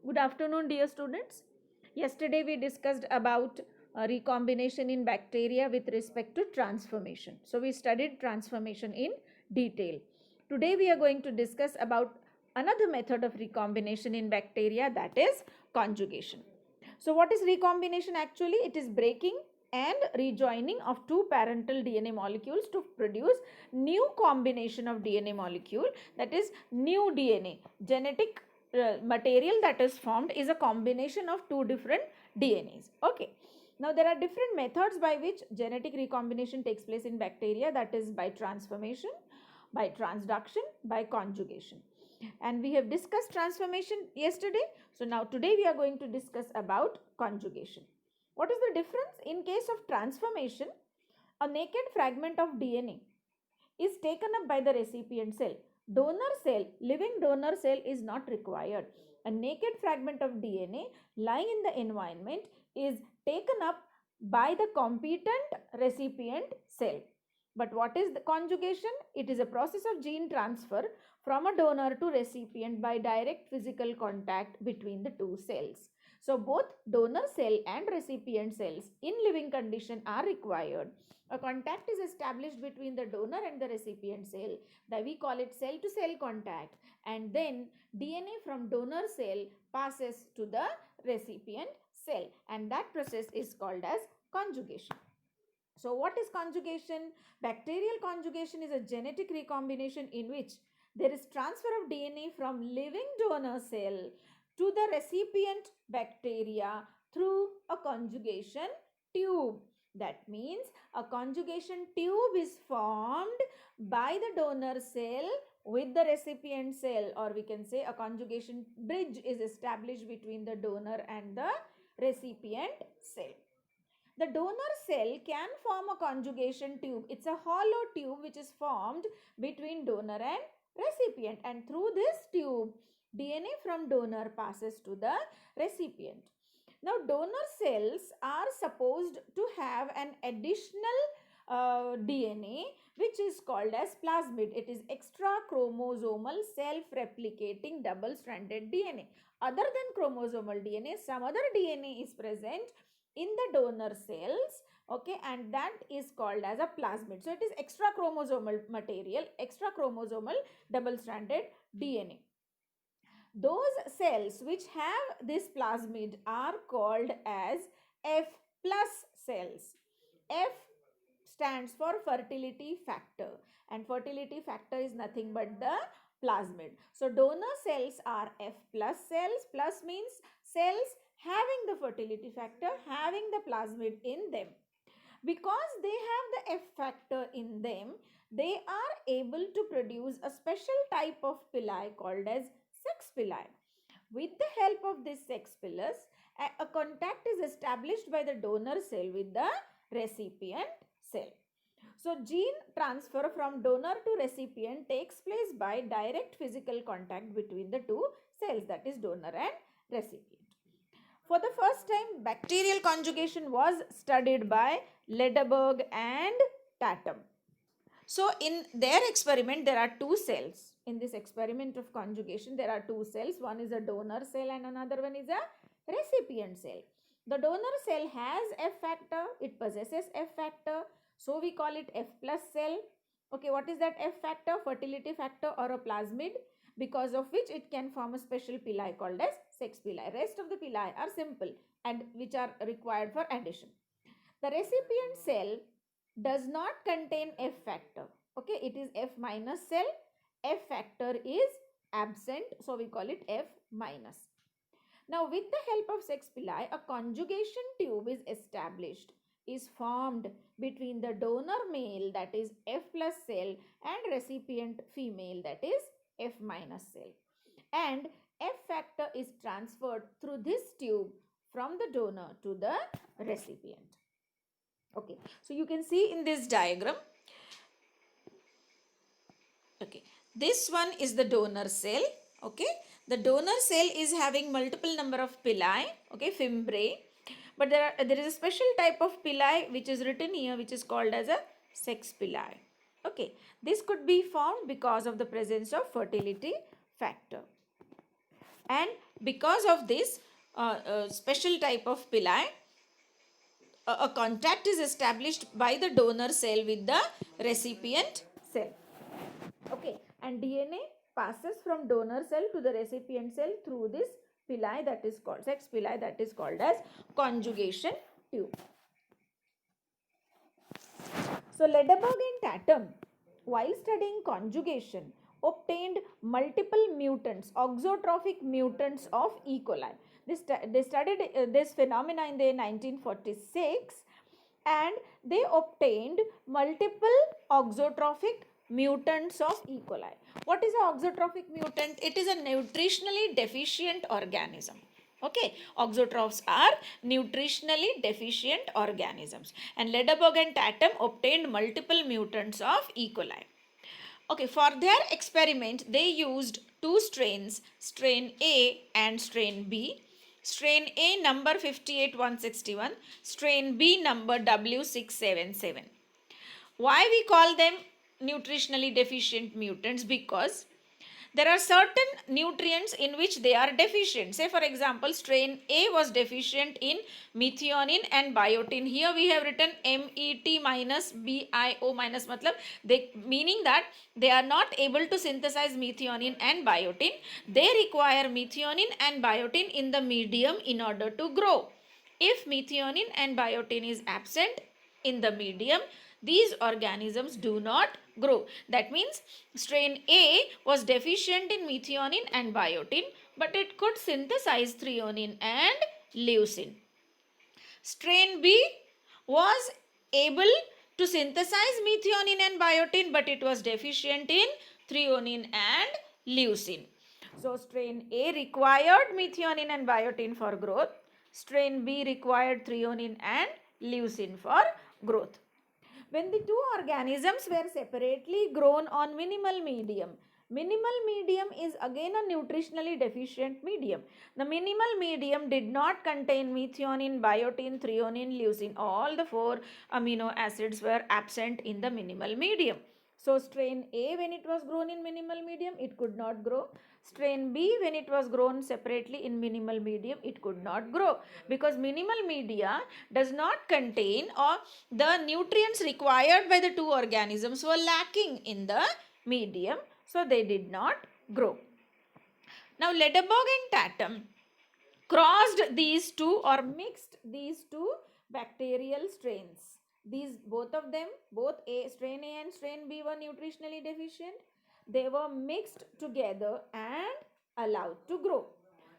Good afternoon, dear students. Yesterday we discussed about recombination in bacteria with respect to transformation. So we studied transformation in detail. Today we are going to discuss about another method of recombination in bacteria, that is conjugation. So what is recombination actually? It is breaking and rejoining of two parental DNA molecules to produce new combination of DNA molecule, that is new DNA. Genetic material that is formed is a combination of two different DNAs. Okay. Now there are different methods by which genetic recombination takes place in bacteria, that is by transformation, by transduction, by conjugation. And we have discussed transformation yesterday. So now today we are going to discuss about conjugation. What is the difference? In case of transformation, a naked fragment of DNA is taken up by the recipient cell. Donor cell, living donor cell is not required. A naked fragment of DNA lying in the environment is taken up by the competent recipient cell. But what is the conjugation? It is a process of gene transfer from a donor to recipient by direct physical contact between the two cells. So both donor cell and recipient cells in living condition are required. A contact is established between the donor and the recipient cell, that we call it cell to cell contact, and then DNA from donor cell passes to the recipient cell, and that process is called as conjugation. So what is conjugation? Bacterial conjugation is a genetic recombination in which there is transfer of DNA from living donor cell to the recipient bacteria through a conjugation tube. That means a conjugation tube is formed by the donor cell with the recipient cell, or we can say a conjugation bridge is established between the donor and the recipient cell. The donor cell can form a conjugation tube. It's a hollow tube which is formed between donor and recipient, and through this tube DNA from donor passes to the recipient. Now donor cells are supposed to have an additional DNA which is called as plasmid. It is extra chromosomal self-replicating double-stranded DNA. Other than chromosomal DNA, some other DNA is present in the donor cells, okay, and that is called as a plasmid. So it is extra chromosomal material, extra chromosomal double-stranded DNA. Those cells which have this plasmid are called as F plus cells. F stands for fertility factor, and fertility factor is nothing but the plasmid. So donor cells are F plus cells. Plus means cells having the fertility factor, having the plasmid in them. Because they have the F factor in them, they are able to produce a special type of pili called as sex pili. With the help of this sex pillars, a contact is established by the donor cell with the recipient cell. So gene transfer from donor to recipient takes place by direct physical contact between the two cells, that is donor and recipient. For the first time, bacterial conjugation was studied by Lederberg and Tatum. So in their experiment, there are two cells. In this experiment of conjugation, there are two cells. One is a donor cell and another one is a recipient cell. The donor cell has F factor. It possesses F factor. So we call it F plus cell. Okay, what is that F factor? Fertility factor or a plasmid, because of which it can form a special pili called as sex pili. Rest of the pili are simple and which are required for addition. The recipient cell does not contain F factor. Okay, it is F minus cell. F factor is absent, so we call it F minus. Now with the help of sex pili, a conjugation tube is established, is formed between the donor male, that is F plus cell, and recipient female, that is F minus cell. And F factor is transferred through this tube from the donor to the recipient. Okay, so you can see in this diagram, okay, this one is the donor cell. Okay, the donor cell is having multiple number of pili, okay, fimbriae, but there is a special type of pili which is written here, which is called as a sex pili. Okay, this could be formed because of the presence of fertility factor. And because of this special type of pili, a contact is established by the donor cell with the recipient cell. Okay, and DNA passes from donor cell to the recipient cell through this pili, that is called sex pili, that is called as conjugation tube. So Ledderberg and Tatum, while studying conjugation, obtained multiple mutants, auxotrophic mutants of E. coli. They studied this phenomena in the 1946, and they obtained multiple auxotrophic mutants of E. coli. What is an auxotrophic mutant? It is a nutritionally deficient organism. Okay, auxotroughs are nutritionally deficient organisms, and Ledderberg and Tatum obtained multiple mutants of E. coli. Okay, for their experiment, they used two strains, strain A and strain B. Strain A number 58161, strain B number W677. Why we call them nutritionally deficient mutants? Because there are certain nutrients in which they are deficient. Say for example, strain A was deficient in methionine and biotin. Here we have written MET minus BIO minus, meaning that they are not able to synthesize methionine and biotin. They require methionine and biotin in the medium in order to grow. If methionine and biotin is absent in the medium, these organisms do not grow. That means strain A was deficient in methionine and biotin, but it could synthesize threonine and leucine. Strain B was able to synthesize methionine and biotin, but it was deficient in threonine and leucine. So strain A required methionine and biotin for growth. Strain B required threonine and leucine for growth. When the two organisms were separately grown on minimal medium is again a nutritionally deficient medium. The minimal medium did not contain methionine, biotin, threonine, leucine. All the four amino acids were absent in the minimal medium. So strain A, when it was grown in minimal medium, it could not grow. Strain B, when it was grown separately in minimal medium, it could not grow, because minimal media does not contain, or the nutrients required by the two organisms were lacking in the medium, so they did not grow. Now Ledderberg and Tatum crossed these two or mixed these two bacterial strains. These both of them, both strain A and strain B, were nutritionally deficient. They were mixed together and allowed to grow.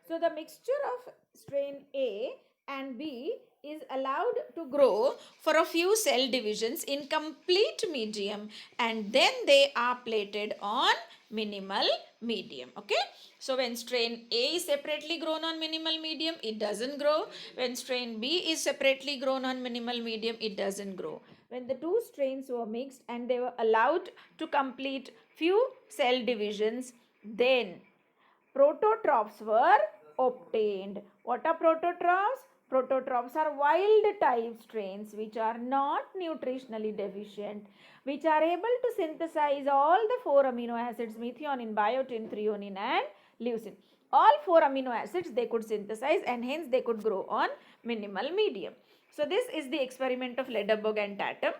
So the mixture of strain A and B is allowed to grow for a few cell divisions in complete medium, and then they are plated on minimal medium. Okay, so when strain A is separately grown on minimal medium, it doesn't grow. When strain B is separately grown on minimal medium, it doesn't grow. When the two strains were mixed and they were allowed to complete few cell divisions, then prototroughs were obtained. What are prototroughs? Prototroughs are wild type strains which are not nutritionally deficient, which are able to synthesize all the four amino acids, methionine, biotin, threonine and leucine. All four amino acids they could synthesize, and hence they could grow on minimal medium. So this is the experiment of Ledderberg and Tatum.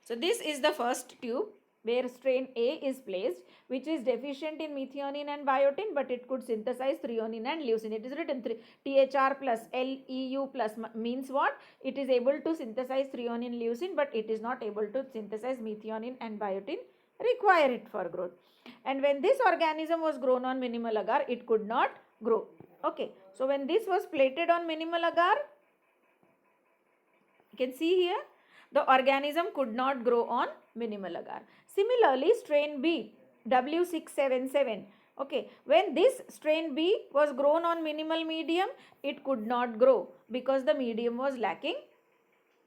So this is the first tube where strain A is placed, which is deficient in methionine and biotin, but it could synthesize threonine and leucine. It is written THR plus LEU plus means what? It is able to synthesize threonine, leucine, but it is not able to synthesize methionine and biotin, require it for growth. And when this organism was grown on minimal agar, it could not grow. Okay, so when this was plated on minimal agar, you can see here, the organism could not grow on minimal agar. Similarly, strain B, W677. Okay, when this strain B was grown on minimal medium, it could not grow because the medium was lacking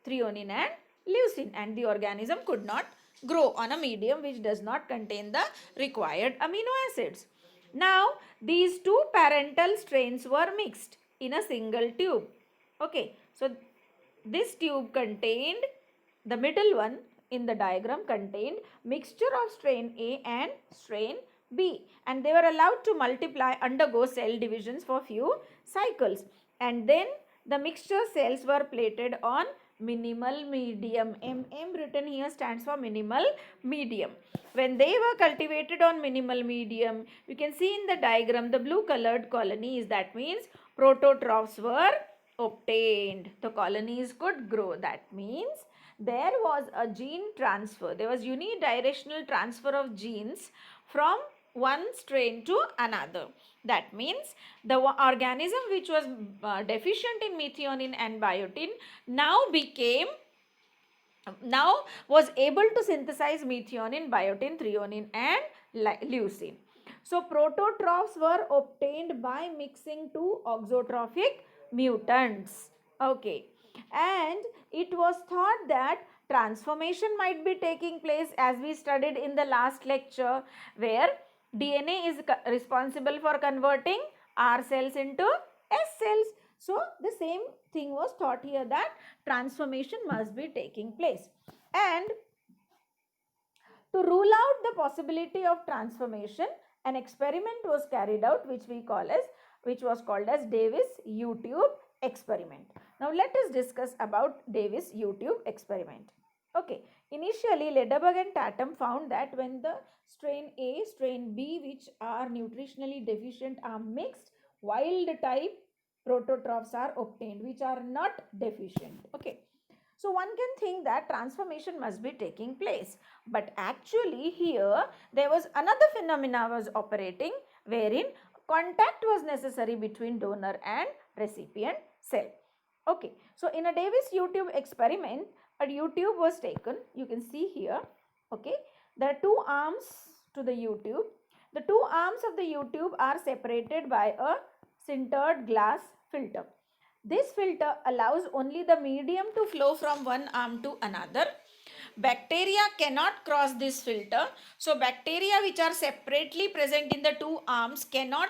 threonine and leucine, and the organism could not grow on a medium which does not contain the required amino acids. Now, these two parental strains were mixed in a single tube. Okay, so this tube contained, the middle one in the diagram contained mixture of strain A and strain B, and they were allowed to undergo cell divisions for few cycles, and then the mixture cells were plated on minimal medium. MM written here stands for minimal medium. When they were cultivated on minimal medium, you can see in the diagram the blue colored colonies, that means prototroughs were obtained. The colonies could grow. That means there was a gene transfer. There was unidirectional transfer of genes from one strain to another. That means the organism which was deficient in methionine and biotin now was able to synthesize methionine, biotin, threonine and leucine. So prototroughs were obtained by mixing two auxotrophic mutants. Okay, and it was thought that transformation might be taking place, as we studied in the last lecture, where DNA is responsible for converting R cells into S cells. So the same thing was thought here, that transformation must be taking place. And to rule out the possibility of transformation, an experiment was carried out which was called as Davis U-tube experiment. Now let us discuss about Davis U-tube experiment. Okay, initially Ledderberg and Tatum found that when the strain A, strain B, which are nutritionally deficient, are mixed, wild type prototroughs are obtained which are not deficient. Okay, so one can think that transformation must be taking place, but actually here there was another phenomena was operating, wherein contact was necessary between donor and recipient cell. Okay, so in a Davis U-tube experiment, a U-tube was taken. You can see here. Okay, there are two arms to the U-tube. The two arms of the U-tube are separated by a sintered glass filter. This filter allows only the medium to flow from one arm to another. Bacteria cannot cross this filter. So bacteria which are separately present in the two arms cannot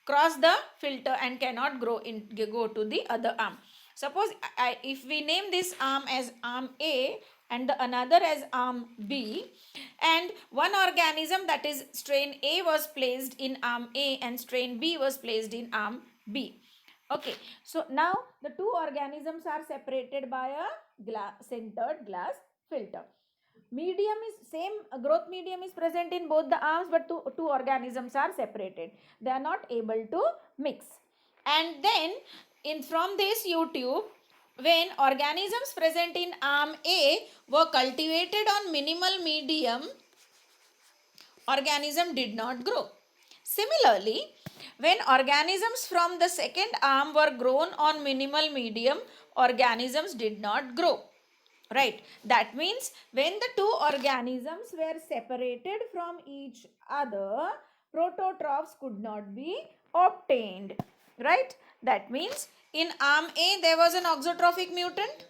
cross the filter and cannot go to the other arm. Suppose if we name this arm as arm A and the another as arm B, and one organism, that is strain A, was placed in arm A and strain B was placed in arm B. Okay, so now the two organisms are separated by a sintered glass filter. Medium is same, growth medium is present in both the arms, but two organisms are separated. They are not able to mix. And then from this U-tube, when organisms present in arm A were cultivated on minimal medium, organism did not grow. Similarly, when organisms from the second arm were grown on minimal medium, organisms did not grow. Right. That means when the two organisms were separated from each other, prototroughs could not be obtained. Right. That means in arm A there was an auxotrophic mutant.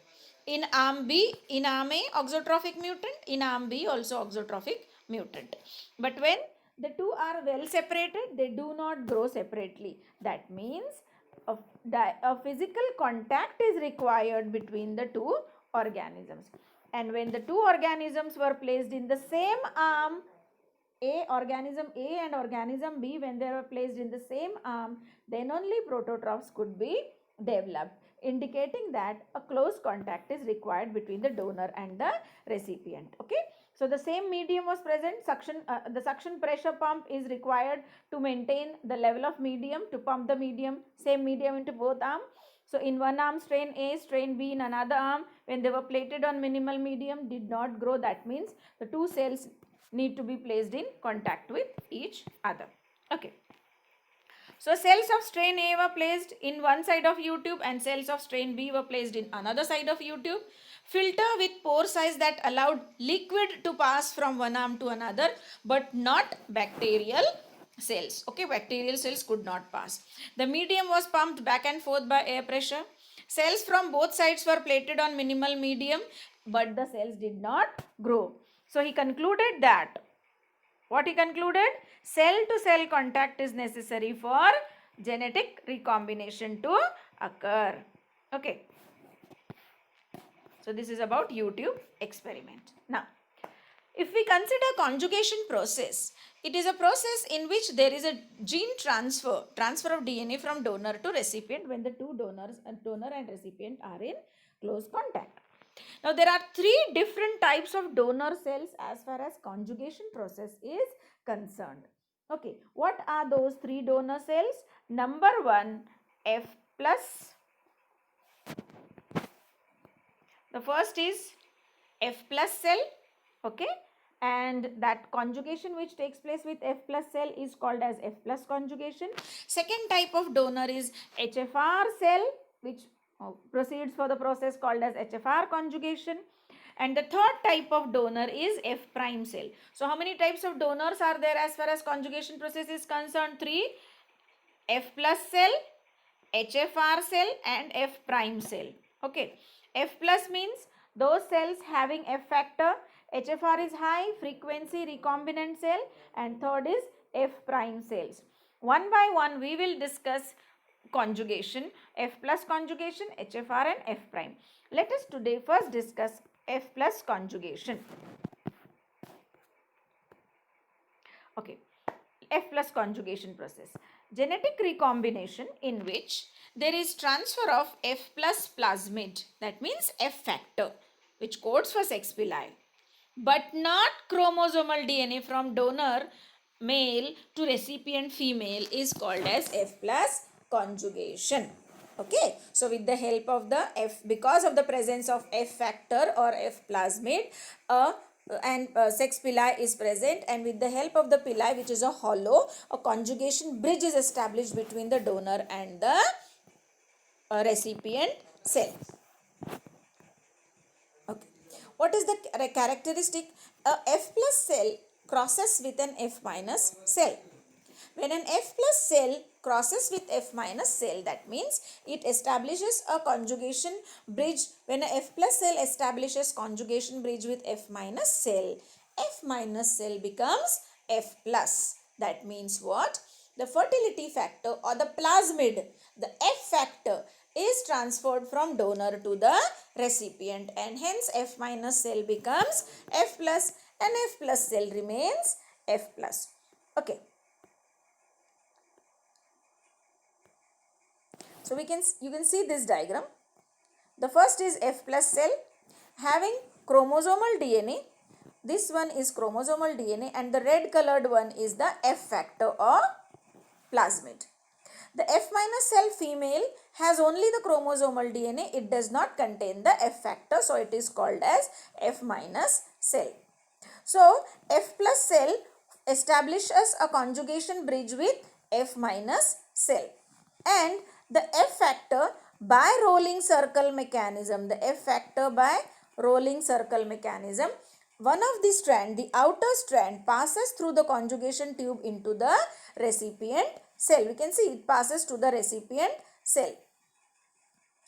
In arm A auxotrophic mutant. In arm B also auxotrophic mutant. But when the two are well separated, they do not grow separately. That means a physical contact is required between the two organisms. And when the two organisms were placed in the same arm, organism A and organism B, when they were placed in the same arm, then only prototroughs could be developed, indicating that a close contact is required between the donor and the recipient. Okay, so the same medium was present. The suction pressure pump is required to maintain the level of medium, to pump the same medium into both arms. So in one arm strain A, strain B in another arm, when they were plated on minimal medium, did not grow. That means the two cells need to be placed in contact with each other. Okay. So cells of strain A were placed in one side of U-tube and cells of strain B were placed in another side of U-tube. Filter with pore size that allowed liquid to pass from one arm to another, but not bacterial cells. Okay, bacterial cells could not pass. The medium was pumped back and forth by air pressure. Cells from both sides were plated on minimal medium, but the cells did not grow. So he concluded that, what he concluded? Cell to cell contact is necessary for genetic recombination to occur. Okay. So this is about YouTube experiment. Now, if we consider conjugation process, it is a process in which there is a gene transfer of DNA from donor to recipient when the two donor and recipient are in close contact. Now there are three different types of donor cells as far as conjugation process is concerned. Okay, what are those three donor cells? Number one, F plus. The first is F plus cell. Okay, and that conjugation which takes place with F plus cell is called as F plus conjugation. Second type of donor is HFR cell, which proceeds for the process called as HFR conjugation. And the third type of donor is F prime cell. So how many types of donors are there as far as conjugation process is concerned? 3. F plus cell, HFR cell and F prime cell. Okay, F plus means those cells having F factor. HFR is high frequency recombinant cell, and third is F prime cells. One by one we will discuss conjugation, F plus conjugation, HFR and F prime. Let us today first discuss F plus conjugation. Okay, F plus conjugation process. Genetic recombination in which there is transfer of F plus plasmid, that means F factor, which codes for sex pili, but not chromosomal DNA from donor male to recipient female is called as F plus conjugation. Okay, so with the help of the because of the presence of F factor or F plasmid, sex pili is present, and with the help of the pili, which is a hollow, a conjugation bridge is established between the donor and the recipient cell. Okay, what is the characteristic? A F plus cell crosses with an F minus cell. When an F plus cell crosses with F minus cell, that means it establishes a conjugation bridge. When a F plus cell establishes conjugation bridge with F minus cell, F minus cell becomes F plus. That means what? The fertility factor or the plasmid, the F factor, is transferred from donor to the recipient, and hence F minus cell becomes F plus and F plus cell remains F plus. Okay. So you can see this diagram. The first is F plus cell having chromosomal DNA. This one is chromosomal DNA, and the red colored one is the F factor or plasmid. The F minus cell female has only the chromosomal DNA. It does not contain the F factor, so it is called as F minus cell. So F plus cell establishes a conjugation bridge with F minus cell, and the F factor by rolling circle mechanism, one of the strand, the outer strand, passes through the conjugation tube into the recipient cell. We can see it passes to the recipient cell.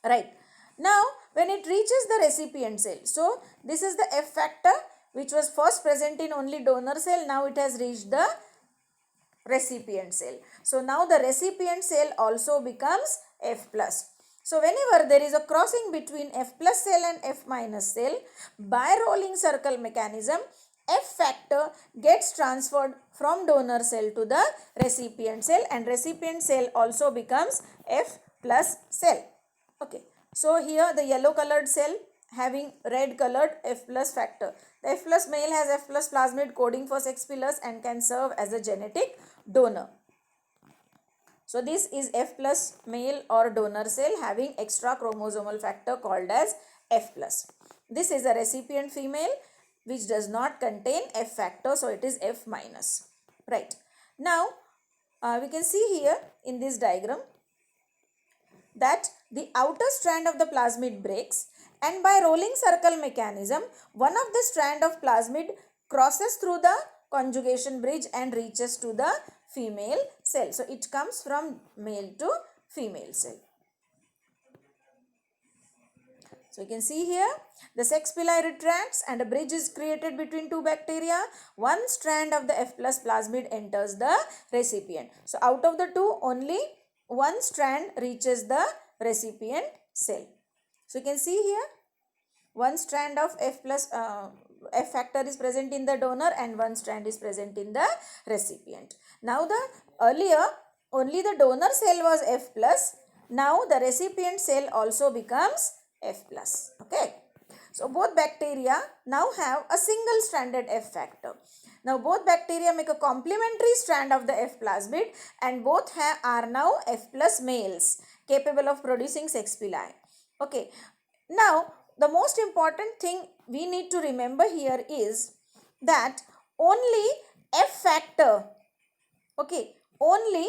Right. Now, when it reaches the recipient cell, so this is the F factor which was first present in only donor cell. Now it has reached the recipient cell. So now the recipient cell also becomes F plus. So whenever there is a crossing between F plus cell and F minus cell, by rolling circle mechanism, F factor gets transferred from donor cell to the recipient cell, and recipient cell also becomes F plus cell. Okay. So here the yellow colored cell having red colored F plus factor. The F plus male has F plus plasmid coding for sex pillars and can serve as a genetic donor. So this is F plus male or donor cell having extra chromosomal factor called as F plus. This is a recipient female which does not contain F factor, so it is F minus. Right. Now we can see here in this diagram that the outer strand of the plasmid breaks, and by rolling circle mechanism, one of the strand of plasmid crosses through the conjugation bridge and reaches to the female cell. So it comes from male to female cell. So you can see here the sex pili retracts and a bridge is created between two bacteria. One strand of the F plus plasmid enters the recipient. So out of the two, only one strand reaches the recipient cell. So you can see here one strand of F factor is present in the donor and one strand is present in the recipient. Now the earlier only the donor cell was F plus. Now the recipient cell also becomes F plus. Okay. So both bacteria now have a single stranded F factor. Now both bacteria make a complementary strand of the F plasmid and both are now F plus males capable of producing sex pili. Okay. Now the most important thing we need to remember here is that only F factor, okay, only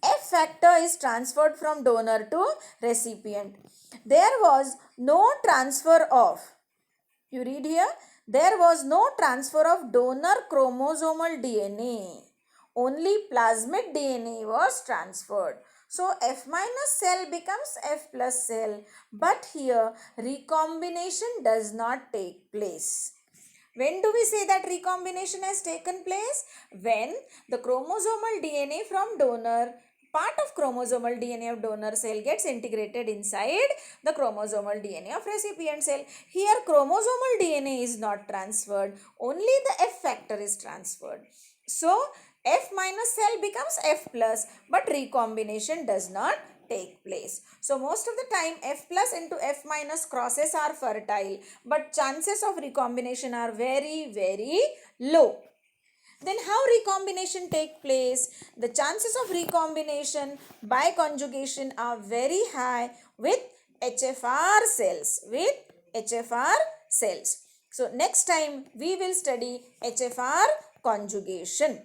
F factor is transferred from donor to recipient. There was no transfer of, you read here, there was no transfer of donor chromosomal DNA. Only plasmid DNA was transferred. So F minus cell becomes F plus cell, but here recombination does not take place. When do we say that recombination has taken place? When the chromosomal DNA from donor, part of chromosomal DNA of donor cell gets integrated inside the chromosomal DNA of recipient cell. Here chromosomal DNA is not transferred, only the F factor is transferred. So F minus cell becomes F plus, but recombination does not take place. So most of the time F plus into F minus crosses are fertile, but chances of recombination are very low. Then how recombination take place? The chances of recombination by conjugation are very high with HFR cells. So next time we will study HFR conjugation.